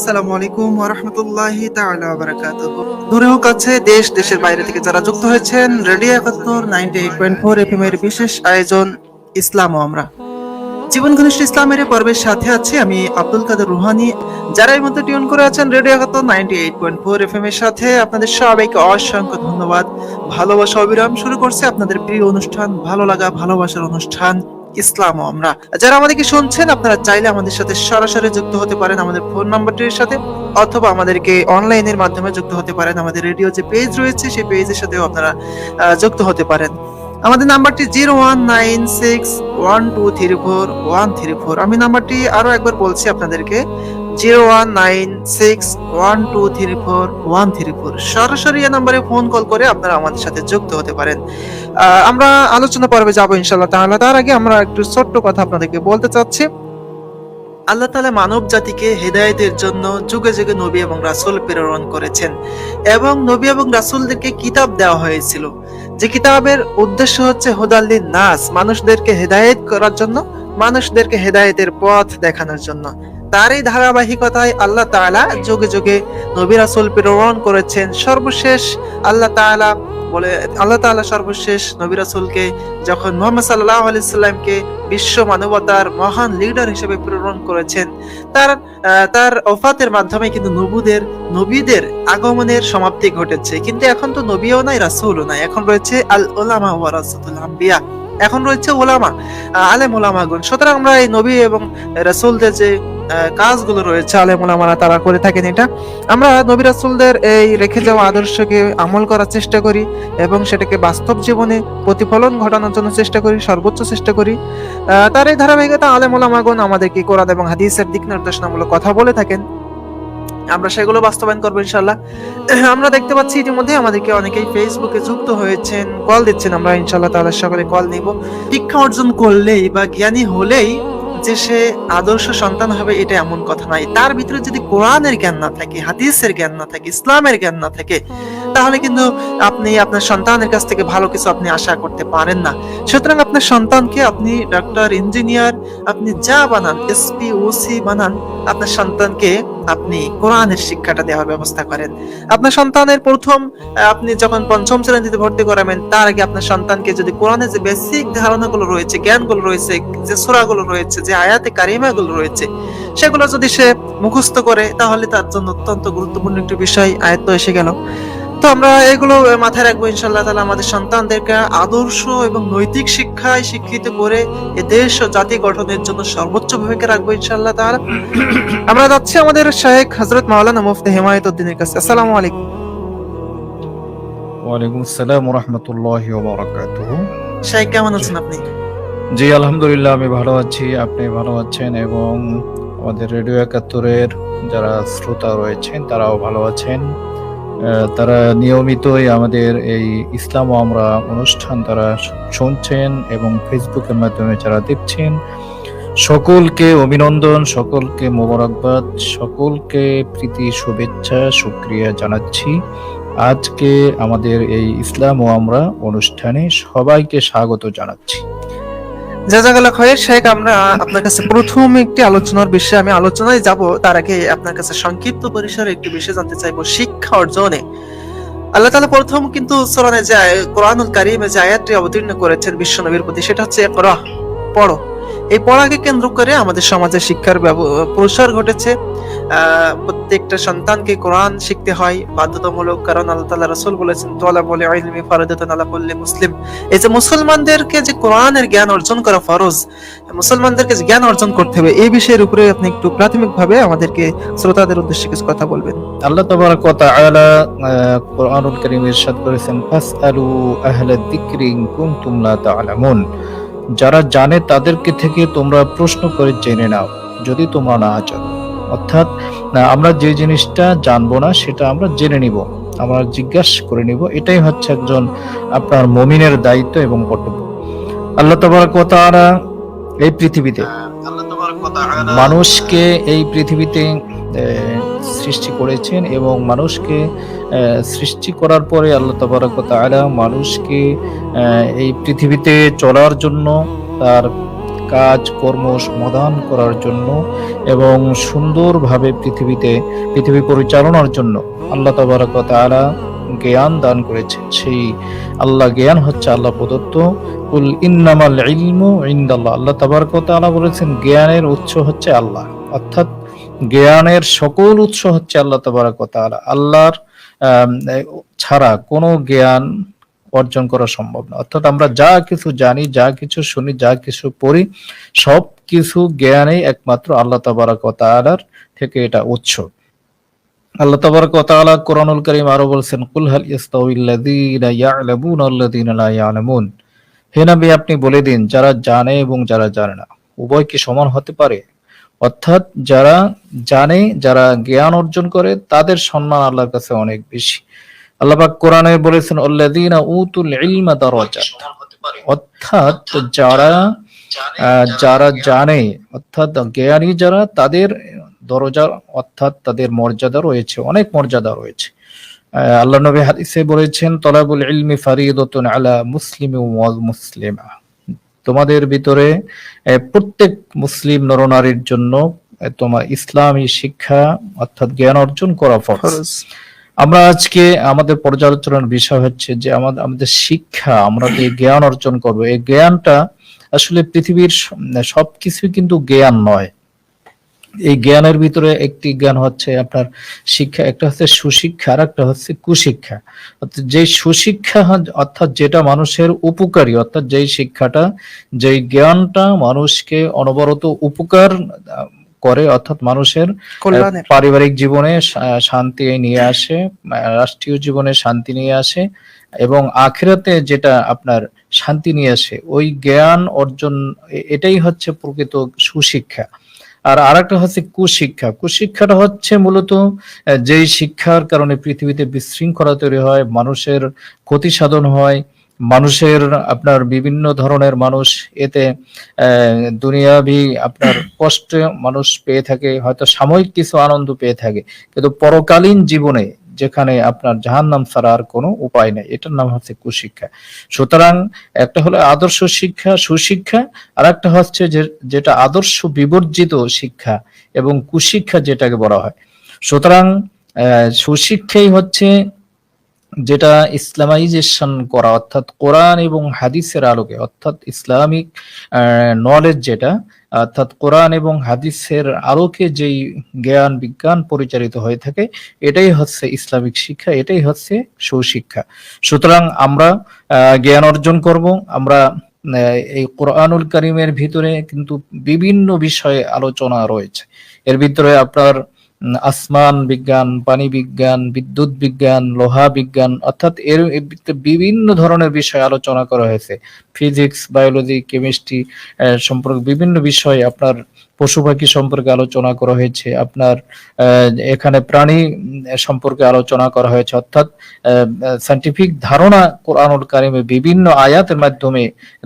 আসসালামু আলাইকুম ওয়া রাহমাতুল্লাহি তাআলা ওয়া বারাকাতুহু। দূরে ও কাছে, দেশ দেশের বাইরে থেকে যারা যুক্ত হয়েছেন রেডিও ৭১ 98.4 এফএম এর বিশেষ আয়োজন ইসলাম ও আমরা। জীবন ঘনিষ্ঠ ইসলামের এই পর্বের সাথে আছি আমি আব্দুল কাদের রুহানি। যারা এই মধ্যে টিউন করে আছেন রেডিও ৭১ 98.4 এফএম এর সাথে, আপনাদের সবাইকে অসংখ্য ধন্যবাদ। ভালোবাসা অবিরাম শুরু করছে আপনাদের প্রিয় অনুষ্ঠান, ভালো লাগা ভালোবাসার অনুষ্ঠান ইসলাম ও আমরা। যারা আমাদেরকে শুনছেন, আপনারা চাইলে আমাদের সাথে সরাসরি যুক্ত হতে পারেন আমাদের ফোন নাম্বারটির সাথে, অথবা আমাদেরকে অনলাইনের মাধ্যমে যুক্ত হতে পারেন। আমাদের রেডিও যে পেজ রয়েছে সেই পেজের সাথেও আপনারা যুক্ত হতে পারেন। আমাদের নাম্বারটি 01961234 আমি নাম্বারটি আরো একবার বলছি আপনাদেরকে, 01961234 সরাসরি এই নাম্বারে ফোন কল করে আপনারা আমাদের সাথে যুক্ত হতে পারেন। আমরা আলোচনা পর্বে যাবো ইনশাআল্লাহ তাআলা। তার আগে আমরা একটু ছোট্ট কথা আপনাদেরকে বলতে চাচ্ছি। আল্লাহ তাআলা মানব জাতিকে হেদায়েতের জন্য যুগে যুগে নবী এবং রাসূল প্রেরণ করেছেন, এবং নবী এবং রাসূলদেরকে কিতাব দেওয়া হয়েছিল, যে কিতাবের উদ্দেশ্য হচ্ছে হুদাল্লিন নাস, মানুষদেরকে হেদায়েত করার জন্য, মানুষদেরকে হেদায়েতের পথ দেখানোর জন্য। তার এই ধারাবাহিকতায় আল্লাহ তাআলা যুগে যুগে নবী রাসূল প্রেরণ করেছেন। সর্বশেষ আল্লাহ তাআলা সর্বশেষ নবী রাসূলকে যখন মুহাম্মদ সাল্লাল্লাহু আলাইহি সাল্লামকে বিশ্ব মানবতার মহান লিডার হিসেবে প্রেরণ করেছেন, তার ওফাতের মাধ্যমে কিন্তু নবীদের আগমনের সমাপ্তি ঘটেছে। কিন্তু এখন তো নবীও নাই, রাসূলও নাই, এখন রয়েছে আল উলামা ওয়ারাসাতুল আম্বিয়া, এখন রয়েছে ওলামা, আলেম ওলামাগণ। সুতরাং আমরা এই নবী এবং রাসূলদের যে কাজগুলো রয়েছে, আলেম ওলামারা তারা করে থাকেন, এটা আমরা নবী রাসূলদের এই রেখে যাওয়া আদর্শকে আমল করার চেষ্টা করি এবং সেটাকে বাস্তব জীবনে প্রতিফলন ঘটানোর জন্য চেষ্টা করি, সর্বোচ্চ চেষ্টা করি। তার এই ধারাবাহিকতা আলেম ওলামাগণ আমাদেরকে কোরআন এবং হাদিসের দিক নির্দেশনামূলক কথা বলে থাকেন, আমরা সেগুলো বাস্তবায়ন করবো ইনশাআল্লাহ। আমরা দেখতে পাচ্ছি ইতিমধ্যে আমাদেরকে অনেকেই ফেসবুকে যুক্ত হয়েছেন, কল দিচ্ছেন। আমরা ইনশাআল্লাহ তাআলা সকলে কল নিব। শিক্ষা অর্জন করলেই বা জ্ঞানী হলেই যে সে আদর্শ সন্তান হবে, এটা এমন কথা নয়। তার ভিতরে যদি কোরআনের জ্ঞান না থাকে, হাদিসের জ্ঞান না থাকে, ইসলামের জ্ঞান না থাকে, তাহলে কিন্তু আপনি আপনার সন্তানের কাছ থেকে ভালো কিছু আপনি আশা করতে পারেন না। সুতরাং আপনার সন্তানকে আপনি ডাক্তার, ইঞ্জিনিয়ার, আপনি যা বানান, এসপি, ওসি বানান, আপনার সন্তানকে আপনি কোরআনের শিক্ষাটা দেওয়ার ব্যবস্থা করেন। আপনার সন্তানের প্রথম আপনি যখন পঞ্চম শ্রেণীতে ভর্তি করাবেন, তার আগে আপনার সন্তানকে যদি কোরআনের যে বেসিক ধারণাগুলো রয়েছে, জ্ঞানগুলো রয়েছে, যে সূরাগুলো রয়েছে, যে আয়াতে কারিমাগুলো রয়েছে, সেগুলো যদি সে মুখস্থ করে, তাহলে তার জন্য অত্যন্ত গুরুত্বপূর্ণ একটি বিষয় আয়ত্ত এসে গেল। তো আমরা এগুলো মাথায় রাখবো ইনশাআল্লাহ তাআলা। আমাদের সন্তানদেরকে আদর্শ এবং নৈতিক শিক্ষায় শিক্ষিত করে এ দেশ ও জাতি গঠনের জন্য সর্বোচ্চ ভূমিকা রাখবো ইনশাআল্লাহ তাআলা। আমরা যাচ্ছি আমাদের শায়েখ হযরত মাওলানা মুফতি হিমায়েতুদ্দিনের কাছে। আসসালামু আলাইকুম। ওয়ালাইকুম আসসালাম ওয়া রাহমাতুল্লাহি ওয়া বারাকাতুহু। শায়েখ, কেমন আছেন আপনি? জি, আলহামদুলিল্লাহ আমি ভালো আছি, আপনি ভালো আছেন, এবং আমাদের রেডিও ৭১-এর যারা শ্রোতা রয়েছেন তারাও ভালো আছেন। তারা নিয়মিতই আমাদের এই ইসলাম ও আমরা অনুষ্ঠান তারা শুনছেন, এবং ফেসবুকের মাধ্যমে যারা দেখছেন, সকলকে অভিনন্দন, সকলকে মোবারকবাদ, সকলকে প্রীতি শুভেচ্ছা শুকরিয়া জানাচ্ছি। আজকে আমাদের এই ইসলাম ও আমরা অনুষ্ঠানে সবাইকে স্বাগত জানাচ্ছি। জাযাকাল্লাহ খায়ের। শায়েখ, আমরা আপনার কাছে প্রথম একটি আলোচনার বিষয়, আমি আলোচনায় যাব তার আগে আপনার কাছে সংক্ষিপ্ত পরিসরে একটি বিষয় জানতে চাইবো। শিক্ষা অর্জনে আল্লাহ তাআলা প্রথম কিন্তু সূরায়ে যে কোরআনুল কারীমে যে আয়াতটি অবতীর্ণ করেছেন বিশ্ব নবীর প্রতি, সেটা হচ্ছে ইকরা, পড়ো। এই পড়াকে কেন্দ্র করে আমাদের সমাজে শিক্ষার প্রসার ঘটেছে। প্রত্যেকটা সন্তানকে কোরআন শিখতে হয় বাধ্যতামূলক, কারণ আল্লাহ তাআলা রাসূল বলেছেন তালাবুল ইলমি ফারিদাতুন আলা কুল্লি মুসলিম। এই যে মুসলমানদেরকে যে কোরআনের জ্ঞান অর্জন করা ফরজ, মুসলমানদেরকে যে জ্ঞান অর্জন করতে হবে, এই বিষয়ের উপরে আপনি একটু প্রাথমিকভাবে আমাদেরকে শ্রোতাদের উদ্দেশ্যে কিছু কথা বলবেন। আল্লাহ তাবারাক ওয়া তাআলা কোরআনুল কারীমে ইরশাদ করেছেন, ফাসআলু আহলা যিকরি ইন কুনতুম লা তা'লামুন। যারা জানে তাদেরকে থেকে তোমরা প্রশ্ন করে জেনে নাও যদি তোমরা না জানো। অর্থাৎ আমরা যে জিনিসটা জানবো না সেটা আমরা জেনে নিব, আমরা জিজ্ঞাসা করে নিব। এটাই হচ্ছে একজন আপনার মুমিনের দায়িত্ব এবং কর্তব্য। আল্লাহ তাবারাক ওয়া তাআলা এই পৃথিবীতে মানুষকে এই পৃথিবীতে সৃষ্টি করেছেন, এবং মানুষকে সৃষ্টি করার পরে আল্লাহ তাবারাক ওয়া তাআলা মানুষকে এই পৃথিবীতে চলার জন্য তার কাজ কর্ম সমাধান করার জন্য এবং সুন্দরভাবে পৃথিবী পরিচালনার জন্য আল্লাহ তাবারক ওয়া তাআলা জ্ঞান দান করেছেন। সেই আল্লাহ জ্ঞান হচ্ছে আল্লাহ প্রদত্ত। কুল ইন্নামাল ইলমু ইনদাল্লাহ, আল্লাহ তাবারক ওয়া তাআলা বলেছেন জ্ঞানের উৎস হচ্ছে আল্লাহ, অর্থাৎ জ্ঞানের সকল উৎস হচ্ছে আল্লাহ তাবারক ওয়া তাআলা। আল্লাহর ছাড়া কোনো জ্ঞান অর্জন করা সম্ভব না। অর্থাৎ আমরা যা কিছু জানি, যা কিছু শুনি, যা কিছু পড়ি, সব কিছু জ্ঞানেই একমাত্র আল্লাহ তাবারক ওয়া তাআলার থেকে এটা উৎস। আল্লাহ তাবারক ওয়া তাআলা কোরআনুল কারীম আরো বলছেন, কুল হাল ইয়াস্তাউইল্লাযীনা ইয়া'লামুনা ওয়াল্লাযীনা লা ইয়া'লামুন, হে নবী আপনি বলে দিন যারা জানে এবং যারা জানে না উভয় কি সমান হতে পারে? অর্থাৎ যারা জানে, যারা জ্ঞান অর্জন করে তাদের সম্মান আল্লাহর কাছে অনেক বেশি। আল্লাহ পাক কোরআনে বলেছেন আল্লাযীনা উতুল ইলমা দারাজাত, অর্থাৎ যারা জানে, অর্থাৎ জ্ঞানী যারা, তাদের দরজা অর্থাৎ তাদের মর্যাদা রয়েছে, অনেক মর্যাদা রয়েছে। আল্লাহ নবী হাদিসে বলেছেন তলাবুল ইলমি ফারিদাতুন আলা মুসলিমি ওয়াল মুসলিমা, তোমাদের ভিতরে প্রত্যেক মুসলিম নরনারীর জন্য তোমার ইসলামী শিক্ষা অর্থাৎ জ্ঞান অর্জন করা ফরজ। আমরা আজকে আমাদের পর্যালোচনার বিষয় হচ্ছে যে আমাদের শিক্ষা, আমরা যে জ্ঞান অর্জন করব, এই জ্ঞানটা আসলে পৃথিবীর সবকিছু কিন্তু জ্ঞান নয়। এই জ্ঞানের ভিতরে একটি জ্ঞান হচ্ছে আপনার শিক্ষা, একটা হচ্ছে সুশিক্ষা আর একটা হচ্ছে কুশিক্ষা। অর্থাৎ যে সুশিক্ষা অর্থাৎ যেটা মানুষের উপকারী, অর্থাৎ যেই শিক্ষাটা, যেই জ্ঞানটা মানুষকে অনবরত উপকার করে, অর্থাৎ মানুষের পারিবারিক জীবনে শান্তি নিয়ে আসে, রাষ্ট্রীয় জীবনে শান্তি নিয়ে আসে এবং আখিরাতে যেটা আপনার শান্তি নিয়ে আসে, ওই জ্ঞান অর্জন, এটাই হচ্ছে প্রকৃত সুশিক্ষা। আর আরেকটা হচ্ছে কুশিক্ষা। কুশিক্ষাটা হচ্ছে মূলত যেই শিক্ষার কারণে পৃথিবীতে বিশৃঙ্খলা তৈরি হয়, মানুষের ক্ষতি সাধন হয়, মানুষের আপনার বিভিন্ন ধরনের মানুষ এতে দুনিয়াবি আপনার কষ্ট মানুষ পেয়ে থাকে, হয়তো সাময়িক কিছু আনন্দ পেয়ে থাকে, কিন্তু পরকালীন জীবনে যেখানে আপনার জাহান্নাম ছাড়া আর কোনো উপায় নেই, এটার নাম হচ্ছে কুশিক্ষা। সুতরাং একটা হলো আদর্শ শিক্ষা, সুশিক্ষা, আর একটা হচ্ছে যেটা আদর্শ বিবর্জিত শিক্ষা এবং কুশিক্ষা যেটাকে বলা হয়। সুতরাং সুশিক্ষাই হচ্ছে যেটা ইসলামাইজেশন করা, অর্থাৎ কোরআন এবং হাদিসের আলোকে, অর্থাৎ ইসলামিক নলেজ যেটা, অর্থাৎ কোরআন এবং হাদিসের আলোকে যেই জ্ঞান বিজ্ঞান পরিচালিত হয়ে থাকে, এটাই হচ্ছে ইসলামিক শিক্ষা, এটাই হচ্ছে সুশিক্ষা। সুতরাং আমরা জ্ঞান অর্জন করব। আমরা এই কোরআনুল কারীমের ভিতরে কিন্তু বিভিন্ন বিষয়ে আলোচনা রয়েছে। এর ভিতরে আপনার আসমান বিজ্ঞান, পানি বিজ্ঞান, বিদ্যুৎ বিজ্ঞান, লোহা বিজ্ঞান, অর্থাৎ এর বিভিন্ন ধরনের বিষয় আলোচনা করা হয়েছে। ফিজিক্স, বায়োলজি, কেমিস্ট্রি সম্পর্কে বিভিন্ন বিষয়, আপনার পশু পাখি সম্পর্কে আলোচনা করা হয়েছে, আপনার এখানে প্রাণী সম্পর্কে আলোচনা করা হয়েছে। অর্থাৎ সায়েন্টিফিক ধারণা কোরআনুল কারীমে বিভিন্ন আয়াতের মাধ্যমে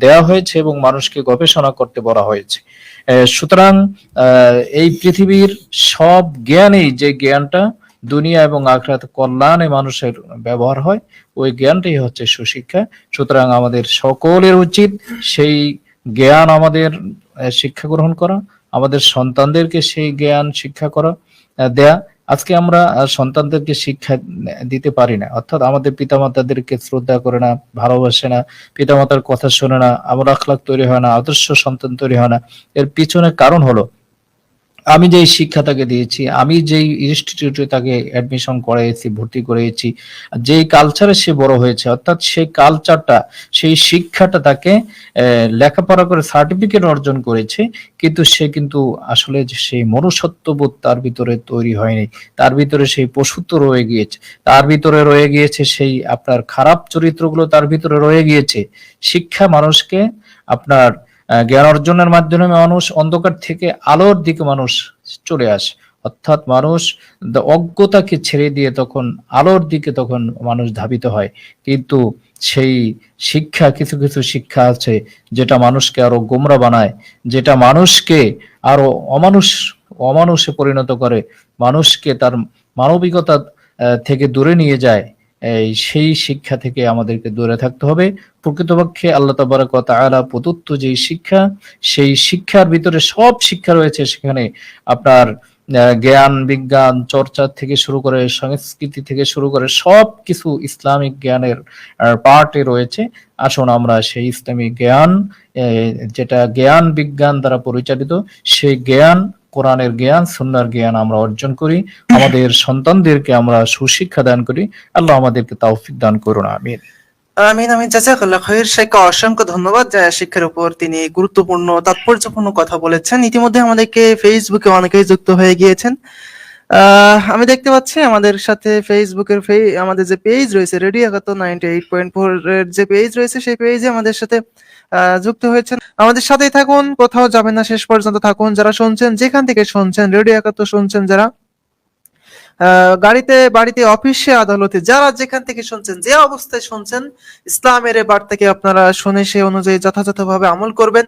দেয়া হয়েছে এবং মানুষকে গবেষণা করতে বলা হয়েছে। সুতরাং এই পৃথিবীর সব জ্ঞানেই যে জ্ঞানটা দুনিয়া এবং আখিরাত কল্যাণে মানুষের ব্যবহার হয়, ওই জ্ঞানটাই হচ্ছে সুশিক্ষা। সুতরাং আমাদের সকলের উচিত সেই জ্ঞান আমাদের শিক্ষা গ্রহণ করা, আমাদের সন্তানদেরকে সেই জ্ঞান শিক্ষা করা, দেয়া। আজকে আমরা সন্তানদেরকে শিক্ষা দিতে পারি না, অর্থাৎ আমাদের পিতামাতাদেরকে শ্রদ্ধা করে না, ভালোবাসে না, পিতামাতার কথা শোনে না, আমল আখলাক তৈরি হয় না, আদর্শ সন্তান তৈরি হয় না। এর পিছনে কারণ হলো আমি যেই শিক্ষা তাকে দিয়েছি, আমি যেই ইনস্টিটিউটে তাকে অ্যাডমিশন করাইছি, ভর্তি করিয়েছি, যেই কালচারে সে বড় হয়েছে, অর্থাৎ সেই কালচারটা, সেই শিক্ষাটা তাকে লেখাপড়া করে সার্টিফিকেট অর্জন করেছে, কিন্তু সে কিন্তু আসলে সেই মনুষ্যত্ববোধ তার ভিতরে তৈরি হয়নি, তার ভিতরে সেই পশুত্ব রয়ে গিয়েছে, তার ভিতরে রয়ে গিয়েছে সেই আপনার খারাপ চরিত্রগুলো তার ভিতরে রয়ে গিয়েছে। শিক্ষা মানুষকে আপনার জ্ঞান অর্জনের মাধ্যমে মানুষ অন্ধকার থেকে আলোর দিকে মানুষ চলে আসে, অর্থাৎ মানুষ অজ্ঞতাকে ছেড়ে দিয়ে তখন আলোর দিকে তখন মানুষ ধাবিত হয়। কিন্তু সেই শিক্ষা, কিছু কিছু শিক্ষা আছে যেটা মানুষকে আরো গোমরা বানায়, যেটা মানুষকে আরো অমানুষে পরিণত করে, মানুষকে তার মানবিকতা থেকে দূরে নিয়ে যায়। সেই শিক্ষা থেকে আমাদেরকে দূরে থাকতে হবে। প্রকৃতপক্ষে আল্লাহ তাবারক ওয়া তাআলা প্রদত্ত যে শিক্ষা, সেই শিক্ষার ভিতরে সব শিক্ষা রয়েছে। সেখানে আপনার জ্ঞান বিজ্ঞান চর্চা থেকে শুরু করে সংস্কৃতি থেকে শুরু করে সবকিছু ইসলামিক জ্ঞানের পার্টে রয়েছে। আসুন আমরা সেই ইসলামিক জ্ঞান, যেটা জ্ঞান বিজ্ঞান দ্বারা পরিচালিত, সেই জ্ঞান, কোরআনের জ্ঞান, সুন্নাহর জ্ঞান আমরা অর্জন করি। আমাদের সন্তানদেরকে আমরা সুশিক্ষা দান করি। আল্লাহ আমাদেরকে তৌফিক দান করুন, আমিন। আমিন আমিন, জাযাকাল্লাহ খাইর। শেখকে অসংখ্য ধন্যবাদ, যা শিক্ষার উপর তিনি গুরুত্বপূর্ণ তাৎপর্যপূর্ণ কথা বলেছেন। ইতিমধ্যে আমাদেরকে ফেসবুকে অনেকেই যুক্ত হয়ে গিয়েছেন। আমি দেখতে পাচ্ছি আমাদের সাথে ফেসবুকের আমাদের যে পেজ রয়েছে, রেডিও একাত্তর 98.4 এর যে পেজ রয়েছে, সেই পেজে আমাদের সাথে যুক্ত হয়েছেন। আমাদের সাথেই থাকুন, কোথাও যাবেন না, শেষ পর্যন্ত থাকুন। যারা শুনছেন, যেখান থেকে শুনছেন, রেডিও একাত্তর শুনছেন, যারা গাড়িতে, বাড়িতে, অফিসে, আদালতে, যারা যেখান থেকে শুনছেন, যে অবস্থায় শুনছেন, ইসলামের এই বার্তাকে আপনারা শুনে সে অনুযায়ী যথাযথভাবে আমল করবেন।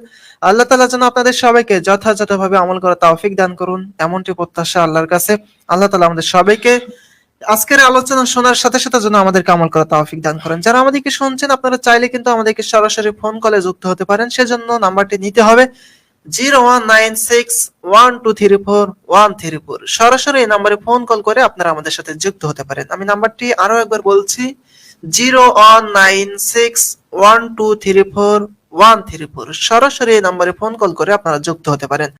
আল্লাহ তাআলা যেন আপনাদের সবাইকে যথাযথভাবে আমল করার তৌফিক দান করুন, এমনটি প্রত্যাশা আল্লাহর কাছে। আল্লাহ তাআলা আমাদের সবাইকে আজকের আলোচনা শোনার সাথে সাথে যেন আমাদেরকে আমল করার তৌফিক দান করেন। যারা আমাদেরকে শুনছেন, আপনারা চাইলে কিন্তু আমাদেরকে সরাসরি ফোন কলে যুক্ত হতে পারেন। সেজন্য নাম্বারটি নিতে হবে 01961234 সরাসরি এই নাম্বারে ফোন কল করে আপনারা আমাদের সাথে যুক্ত হতে পারেন। আমি নাম্বারটি আরো একবার বলছি, 01961234 সরাসরি এই নাম্বারে ফোন কল করে আপনারা যুক্ত হতে পারেন।